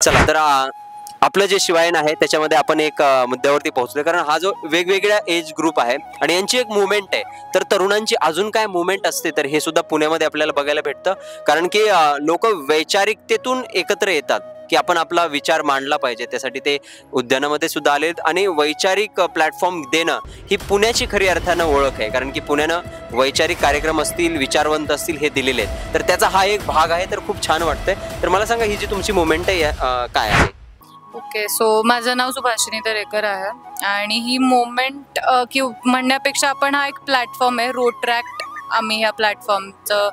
चला तर आपलं जे शिवायन आहे त्याच्यामध्ये आपण एक मुद्द्यावरती पोहोचलोय, कारण हा जो वेगवेगळ्या एज ग्रुप आहे आणि यांची एक मुवमेंट आहे, तर तरुणांची अजून काय मुवमेंट असते तर हे सुद्धा पुण्यामध्ये आपल्याला बघायला भेटतं. कारण की लोक वैचारिकतेतून एकत्र येतात की आपण आपला विचार मांडला पाहिजे, त्यासाठी ते उद्यानामध्ये सुद्धा आलेत आणि वैचारिक प्लॅटफॉर्म देणं ही पुण्याची खरी अर्थानं ओळख आहे. कारण की पुण्यानं वैचारिक कार्यक्रम असतील, विचारवंत असतील हे दिलेले आहेत, तर त्याचा हा एक भाग आहे, तर खूप छान वाटतंय. तर मला सांगा ही जी तुमची मुवमेंट आहे काय आहे? ओके, सो माझं नाव सुभाषिनी दरेकर आहे आणि ही मोमेंट म्हणण्यापेक्षा आपण हा एक प्लॅटफॉर्म आहे, रोट्रॅक्ट आम्ही ह्या प्लॅटफॉर्मचं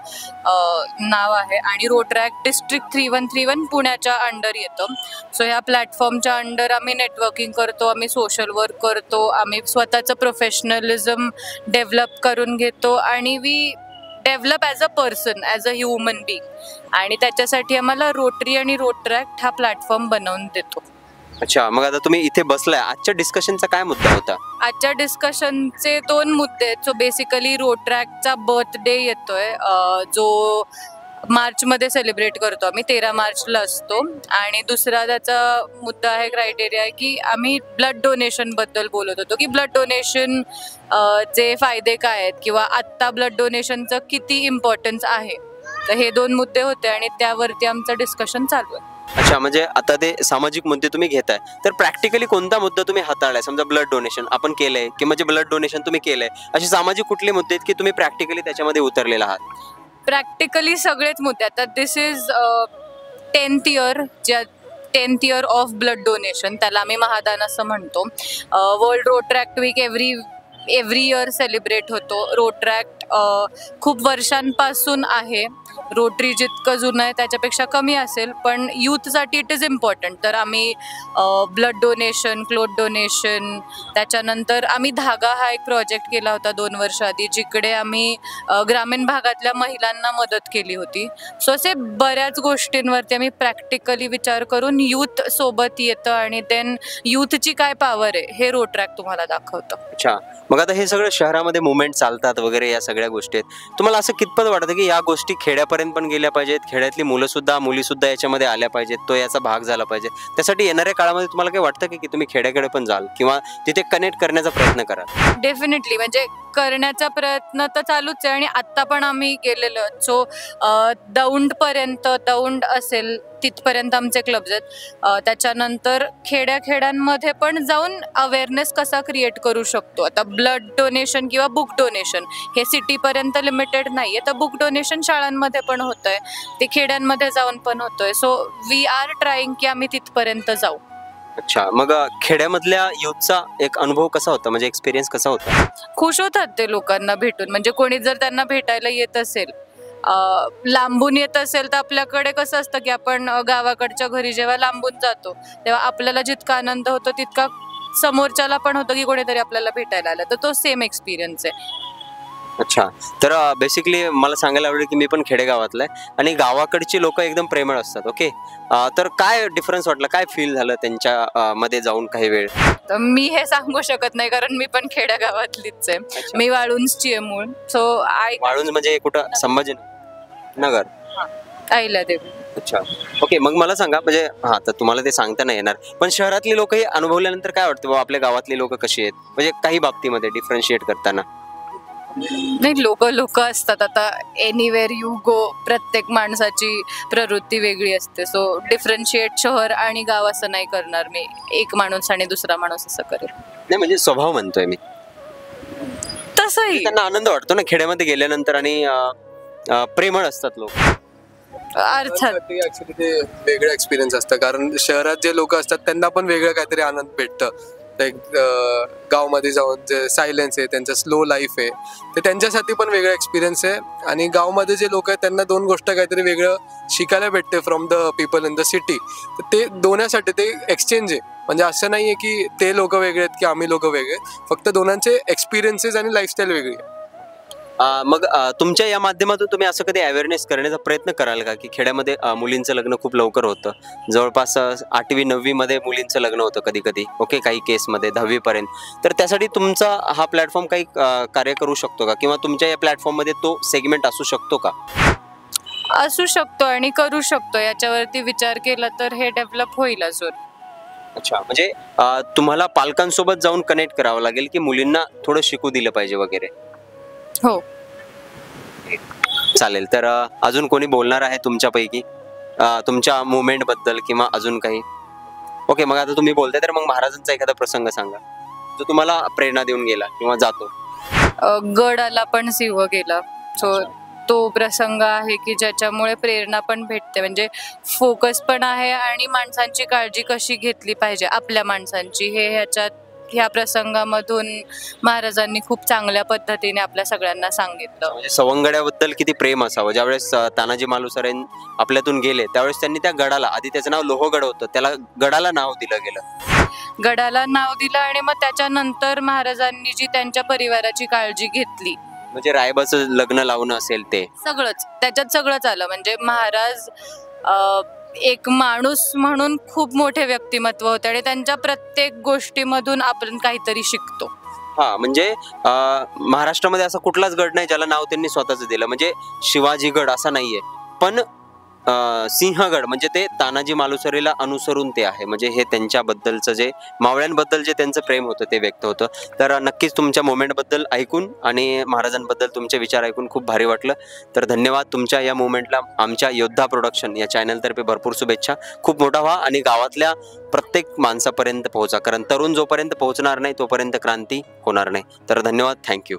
नाव आहे आणि रोट्रॅक्ट डिस्ट्रिक्ट 3131 पुण्याच्या अंडर येतं. सो ह्या प्लॅटफॉर्मच्या अंडर आम्ही नेटवर्किंग करतो, आम्ही सोशल वर्क करतो, आम्ही स्वतःचं प्रोफेशनलिझम डेव्हलप करून घेतो आणि we develop as a person, as a human being, आणि त्याच्यासाठी आम्हाला रोटरी आणि रोट्रॅक्ट हा प्लॅटफॉर्म बनवून देतो. अच्छा, मग आता तुम्ही इथे बसलाय, आजच्या डिस्कशनचा काय मुद्दा होता? आजच्या डिस्कशनचे 2 मुद्दे आहेत. सो बेसिकली रोट्रॅक्टचा बर्थडे येतोय, जो मार्चमध्ये सेलिब्रेट करतो आम्ही, 13 मार्चला असतो. आणि दुसरा त्याचा मुद्दा आहे, क्रायटेरिया आहे की आम्ही ब्लड डोनेशनबद्दल बोलत होतो की ब्लड डोनेशन चे फायदे काय आहेत किंवा आत्ता ब्लड डोनेशनचं किती इम्पॉर्टन्स आहे. तर हे 2 मुद्दे होते आणि त्यावरती आमचं डिस्कशन चालू आहे. अच्छा, म्हणजे आता ते सामाजिक मुद्दे तुम्ही घेताय, तर प्रॅक्टिकली कोणता मुद्दा तुम्ही हाताळलाय? समजा ब्लड डोनेशन आपण केलंय की म्हणजे ब्लड डोनेशन तुम्ही केलंय, असे सामाजिक कुठले मुद्दे आहेत की तुम्ही प्रॅक्टिकली त्याच्यामध्ये उतरलेला आहात? प्रॅक्टिकली सगळेच मुद्दे. आता this is 10th year of blood donation, त्याला आम्ही महादान असं म्हणतो. World rotaract week every year celebrate होतो. रोट्रॅक्ट खूप वर्षांपासून आहे. रोटरी जितकं जुनं आहे त्याच्यापेक्षा कमी असेल, पण यूथसाठी इट इज इम्पॉर्टंट. तर आम्ही ब्लड डोनेशन, क्लोथ डोनेशन, त्याच्यानंतर आम्ही धागा हा एक प्रोजेक्ट केला होता 2 वर्ष आधी, जिकडे आम्ही ग्रामीण भागातल्या महिलांना मदत केली होती. सो असे बऱ्याच गोष्टींवरती आम्ही प्रॅक्टिकली विचार करून यूथ सोबत येतं आणि देन यूथची काय पॉवर आहे हे रोट्रॅक्ट तुम्हाला दाखवतं. अच्छा, मग आता हे सगळं शहरामध्ये मुवमेंट चालतात वगैरे, या सगळ्या गोष्टी आहेत, तुम्हाला असं कितपत वाटतं की या गोष्टी खेड्यापर्यंत पण गेल्या पाहिजेत, खेड्यातली मुली सुद्धा याच्यामध्ये आल्या पाहिजेत, तो याचा भाग झाला पाहिजे? त्यासाठी येणाऱ्या काळामध्ये तुम्हाला काय वाटतं की तुम्ही खेड्याकडे पण जाल किंवा तिथे कनेक्ट करण्याचा प्रयत्न कराल? डेफिनेटली, म्हणजे करण्याचा प्रयत्न तर चालूच आहे आणि आत्ता पण आम्ही गेलेलो. सो दौंड असेल तिथपर्यंत आमचे क्लब्स आहेत. त्याच्यानंतर खेड्यामध्ये पण जाऊन अवेअरनेस कसा क्रिएट करू शकतो. आता ब्लड डोनेशन किंवा बुक डोनेशन हे सिटीपर्यंत लिमिटेड नाही आहे, तर बुक डोनेशन शाळांमध्ये पण होतं आहे, ते खेड्यांमध्ये जाऊन पण होतं आहे. सो वी आर ट्राईंग की आम्ही तिथपर्यंत जाऊ. अच्छा, मग खेड्यामधल्या युथचा एक अनुभव कसा होता, म्हणजे एक्सपिरियन्स कसा होता? खुश होतात ते लोकांना भेटून. म्हणजे कोणी जर त्यांना भेटायला येत असेल, लांबून येत असेल, तर आपल्याकडे कसं असतं की आपण गावाकडच्या घरी जेव्हा लांबून जातो तेव्हा आपल्याला जितका आनंद होतो तितका समोरच्याला पण होतं की कोणीतरी आपल्याला भेटायला आलं, तर तो सेम एक्सपिरियन्स आहे. अच्छा, तर बेसिकली मला सांगायला आवडेल की मी पण खेडेगावातला आहे आणि गावाकडची लोक एकदम प्रेमळ असतात. ओके, तर काय डिफरन्स वाटला, काय फील झालं त्यांच्या मध्ये जाऊन काही वेळ? तर मी हे सांगू शकत नाही कारण मी पण खेड्यागावातलीच आहे. मी वाळुंजची आहे मूळ. सो वाळुंज म्हणजे कुठं? संभाजीनगर, अहिल्यादेवी. अच्छा, ओके. मग मला सांगा, म्हणजे हा तर तुम्हाला ते सांगता नाही येणार, पण शहरातली लोक हे अनुभवल्यानंतर काय वाटतं बाबा आपल्या गावातली लोक कशी आहेत, म्हणजे काही बाबतीमध्ये डिफरन्शिएट करताना? नाही, लोक असतात. आता एनिवेअर यू गो, प्रत्येक माणसाची प्रवृत्ती वेगळी असते. सो डिफरन्शिएट शहर आणि गाव असं नाही करणार मी, एक माणूस आणि दुसरा माणूस असं करेल. नाही, म्हणजे स्वभाव म्हणतोय मी. तसंही त्यांना आनंद वाटतो ना खेड्यामध्ये गेल्यानंतर आणि प्रेमळ असतात लोक. अर्थात ऍक्च्युली ते वेगळं एक्सपिरियन्स असतं, कारण शहरात जे लोक असतात त्यांना पण वेगळं काहीतरी आनंद भेटतं. गावमध्ये जाऊन जे सायलेन्स आहे, त्यांचं स्लो लाईफ आहे, ते त्यांच्यासाठी पण वेगळं एक्सपिरियन्स आहे. आणि गावमध्ये जे लोक आहेत त्यांना 2 गोष्ट काहीतरी वेगळं शिकायला भेटते from the people in the city. तर ते दोन्हीसाठी ते एक्सचेंज आहे. म्हणजे असं नाही आहे की ते लोक वेगळे आहेत की आम्ही लोक वेगळे, फक्त दोघांचे एक्सपिरियन्सेस आणि लाईफस्टाईल वेगळी आहे. मग तुमच्या या माध्यमातून तुम्ही असं कधी अवेअरनेस करण्याचा प्रयत्न कराल का की खेड्यामध्ये मुलींचं लग्न खूप लवकर होतं, जवळपास 8वी 9वी मध्ये मुलींचं लग्न होतं कधी कधी, ओके, काही केसमध्ये 10वी पर्यंत, तर त्यासाठी तुमचा हा प्लॅटफॉर्म काही कार्य करू शकतो का किंवा तुमच्या या प्लॅटफॉर्ममध्ये तो सेगमेंट असू शकतो का? असू शकतो आणि करू शकतो, याच्यावरती विचार केला तर हे डेव्हलप होईल अजून. अच्छा, म्हणजे तुम्हाला पालकांसोबत जाऊन कनेक्ट करावं लागेल की मुलींना थोडं शिकू दिलं पाहिजे वगैरे. हो. चालेल. तर अजून कोणी बोलणार आहे तुमच्यापैकी तुमच्या मुवमेंट बद्दल किंवा अजून काही? ओके, मग आता तुम्ही बोलताय तर मग महाराजांचा एखादा प्रसंग सांगा जो तुम्हाला प्रेरणा देऊन गेला किंवा जातो. गडाला पण सिंह गेला, सो तो प्रसंग आहे की ज्याच्यामुळे प्रेरणा पण भेटते, म्हणजे फोकस पण आहे आणि माणसांची काळजी कशी घेतली पाहिजे आपल्या माणसांची, हे ह्या प्रसंगामधून महाराजांनी खूप चांगल्या पद्धतीने आपल्या सगळ्यांना सांगितलं. म्हणजे सवंगड्याबद्दल किती प्रेम असावं. ज्यावेळेस तानाजी मालुसरे आपल्यातून गेले त्यावेळेस त्यांनी त्या गडाला, आधी त्याचं नाव लोहगड होतं, त्याला गडाला नाव दिलं गेलं, गडाला नाव दिलं आणि मग त्याच्यानंतर महाराजांनी जी त्यांच्या परिवाराची काळजी घेतली, म्हणजे रायबाचं लग्न लावणं असेल ते सगळंच त्याच्यात सगळंच आलं. म्हणजे महाराज एक माणूस म्हणून खूप मोठे व्यक्तिमत्व होते आणि त्यांच्या प्रत्येक गोष्टीमधून आपण काहीतरी शिकतो. हा, म्हणजे महाराष्ट्रामध्ये असा कुठलाच गड नाही ज्याला नाव त्यांनी स्वतःच दिलं. म्हणजे शिवाजीगड असा नाहीये, पण सिंहगड म्हणजे ते तानाजी मालुसरेला अनुसरून ते आहे. म्हणजे हे त्यांच्याबद्दलचं जे मावळ्यांबद्दल जे त्यांचं प्रेम होतं ते व्यक्त होतं. तर नक्कीच तुमच्या मोमेंटबद्दल ऐकून आणि महाराजांबद्दल तुमचे विचार ऐकून खूप भारी वाटलं. तर धन्यवाद. तुमच्या या मुवमेंटला आमच्या योद्धा प्रोडक्शन या चॅनलतर्फे भरपूर शुभेच्छा. खूप मोठा व्हा आणि गावातल्या प्रत्येक माणसापर्यंत पोहोचा, कारण तरुण जोपर्यंत पोहोचणार नाही तोपर्यंत क्रांती होणार नाही. तर धन्यवाद. थँक्यू.